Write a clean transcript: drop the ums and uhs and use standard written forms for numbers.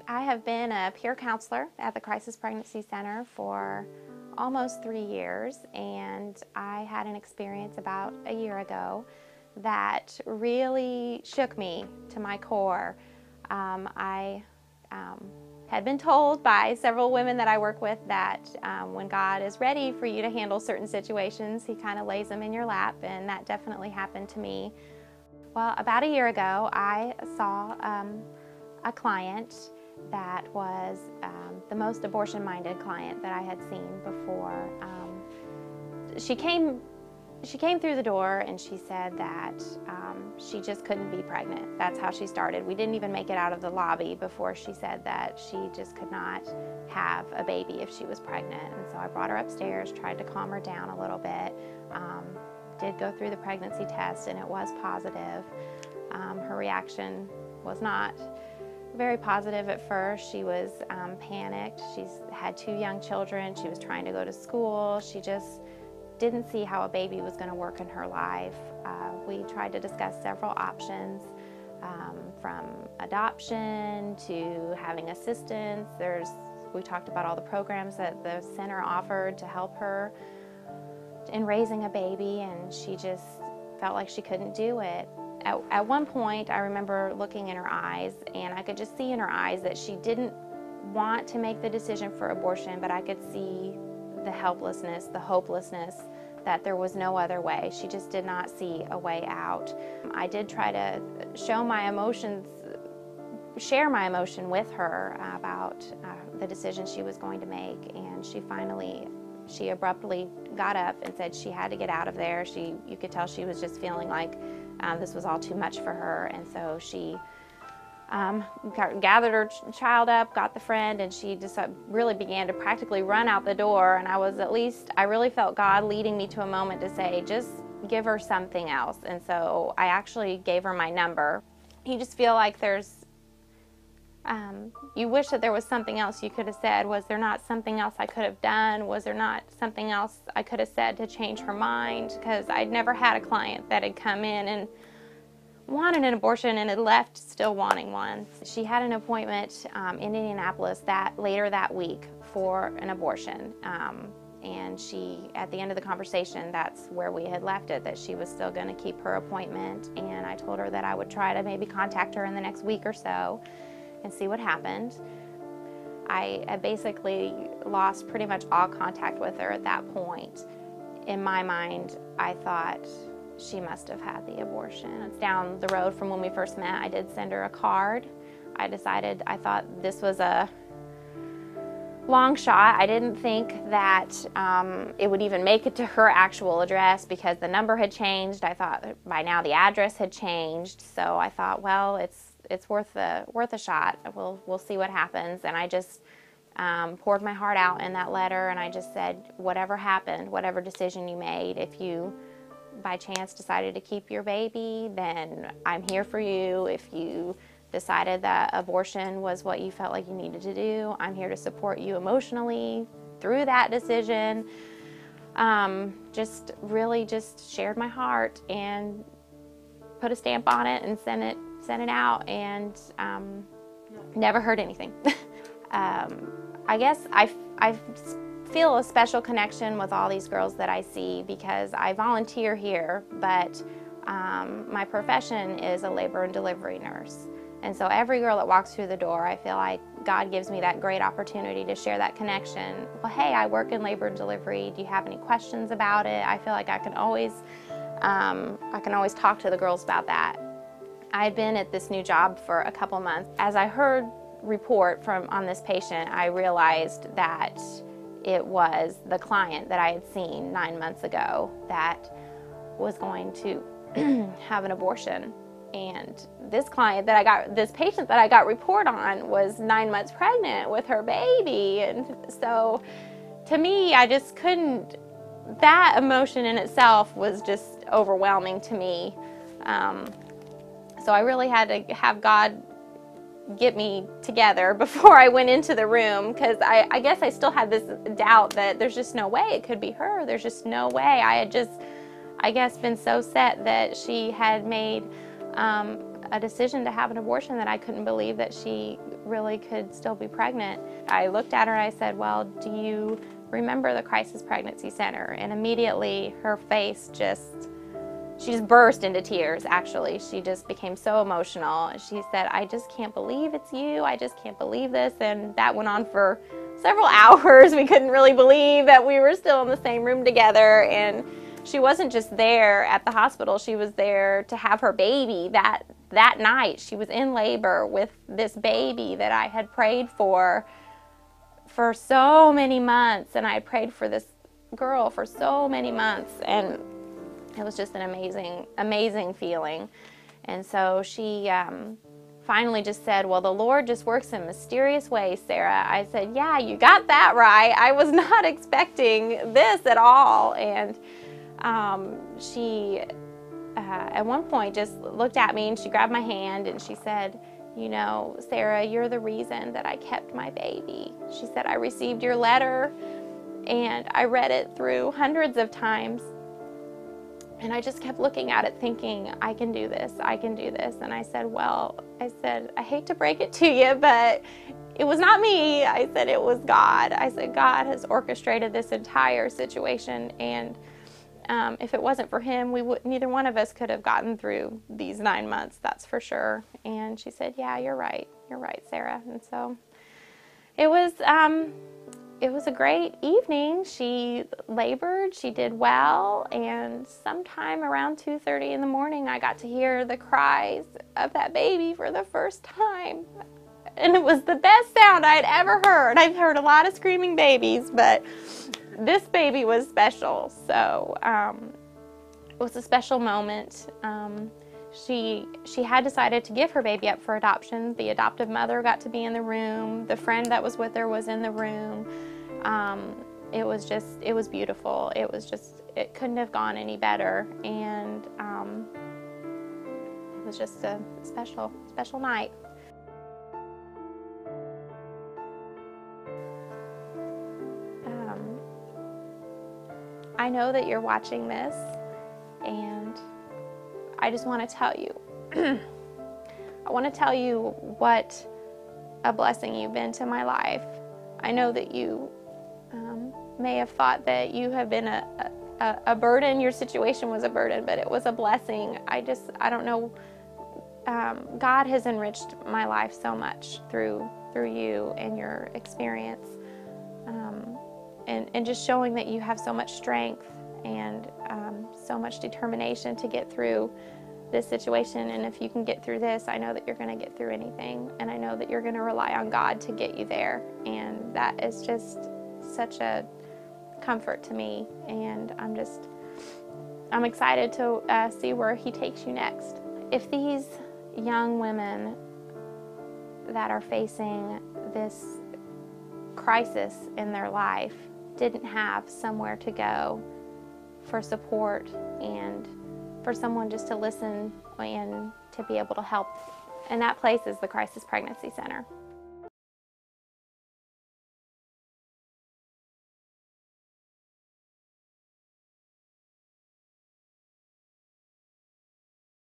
I have been a peer counselor at the Crisis Pregnancy Center for almost 3 years, and I had an experience about a year ago that really shook me to my core. I had been told by several women that I work with that when God is ready for you to handle certain situations, He kind of lays them in your lap, and that definitely happened to me. Well, about a year ago, I saw a client that was the most abortion-minded client that I had seen before. She came through the door and she said that she just couldn't be pregnant. That's how she started. We didn't even make it out of the lobby before she said that she just could not have a baby if she was pregnant. And so I brought her upstairs, tried to calm her down a little bit. Did go through the pregnancy test and it was positive. Her reaction was not very positive at first. She was panicked. She's had 2 young children. She was trying to go to school. She just didn't see how a baby was going to work in her life. We tried to discuss several options, from adoption to having assistance. We talked about all the programs that the center offered to help her in raising a baby, and she just felt like she couldn't do it. At one point, I remember looking in her eyes, and I could just see in her eyes that she didn't want to make the decision for abortion, but I could see the helplessness, the hopelessness, that there was no other way. She just did not see a way out. I did try to show my emotions, share my emotion with her about the decision she was going to make, and she abruptly got up and said she had to get out of there. You could tell she was just feeling like this was all too much for her, and so she gathered her child up, got the friend, and she just really began to practically run out the door. And I really felt God leading me to a moment to say, just give her something else. And so I actually gave her my number. You just feel like you wish that there was something else you could have said. Was there not something else I could have done? Was there not something else I could have said to change her mind? Because I'd never had a client that had come in and wanted an abortion and had left still wanting one. She had an appointment in Indianapolis later that week for an abortion. And at the end of the conversation, that's where we had left it, that she was still going to keep her appointment. And I told her that I would try to maybe contact her in the next week or so and see what happened. I basically lost pretty much all contact with her at that point. In my mind, I thought she must have had the abortion. It's down the road from when we first met. I did send her a card. I thought this was a long shot. I didn't think that it would even make it to her actual address because the number had changed. I thought that by now the address had changed. So I thought, well, it's worth a shot. We'll see what happens. And I just poured my heart out in that letter, and I just said, whatever happened, whatever decision you made, if you by chance decided to keep your baby, then I'm here for you. If you decided that abortion was what you felt like you needed to do, I'm here to support you emotionally through that decision. Just shared my heart and put a stamp on it and sent it out, and never heard anything. I guess I feel a special connection with all these girls that I see because I volunteer here, but my profession is a labor and delivery nurse. And so every girl that walks through the door, I feel like God gives me that great opportunity to share that connection. Well, hey, I work in labor and delivery. Do you have any questions about it? I feel like I can always talk to the girls about that. I'd been at this new job for a couple months. As I heard report on this patient, I realized that it was the client that I had seen 9 months ago that was going to have an abortion. And this patient that I got report on was 9 months pregnant with her baby. And so to me, I just couldn't, that emotion in itself was just overwhelming to me. So I really had to have God get me together before I went into the room, because I guess I still had this doubt that there's just no way it could be her. There's just no way. I had just, I guess, been so set that she had made a decision to have an abortion that I couldn't believe that she really could still be pregnant. I looked at her and I said, well, do you remember the Crisis Pregnancy Center? And immediately her face she just burst into tears, actually. She just became so emotional. She said, I just can't believe it's you. I just can't believe this. And that went on for several hours. We couldn't really believe that we were still in the same room together. And she wasn't just there at the hospital. She was there to have her baby that night. She was in labor with this baby that I had prayed for so many months. And I had prayed for this girl for so many months. And it was just an amazing feeling. And so she finally just said, well, the Lord just works in mysterious ways, Sarah. I said, yeah, you got that right. I was not expecting this at all. And she, at one point, just looked at me and she grabbed my hand and she said, you know, Sarah, you're the reason that I kept my baby. She said, I received your letter and I read it through hundreds of times. And I just kept looking at it thinking, I can do this, I can do this. And I said, well, I hate to break it to you, but it was not me. I said, it was God. I said, God has orchestrated this entire situation. And if it wasn't for him, neither one of us could have gotten through these 9 months, that's for sure. And she said, yeah, you're right, Sarah. And so it was a great evening. She labored, she did well, and sometime around 2:30 in the morning, I got to hear the cries of that baby for the first time. And it was the best sound I'd ever heard. I've heard a lot of screaming babies, but this baby was special. So it was a special moment. She had decided to give her baby up for adoption. The adoptive mother got to be in the room. The friend that was with her was in the room. It was beautiful. It couldn't have gone any better. And it was just a special night. I know that you're watching this, and I just want to tell you, I want to tell you what a blessing you've been to my life. I know that you may have thought that you have been a burden, your situation was a burden, but it was a blessing. I don't know, God has enriched my life so much through you and your experience. And just showing that you have so much strength and so much determination to get through this situation. And if you can get through this, I know that you're going to get through anything. And I know that you're going to rely on God to get you there. And that is just such a comfort to me. And I'm excited to see where He takes you next. If these young women that are facing this crisis in their life didn't have somewhere to go for support and for someone just to listen and to be able to help, and that place is the Crisis Pregnancy Center.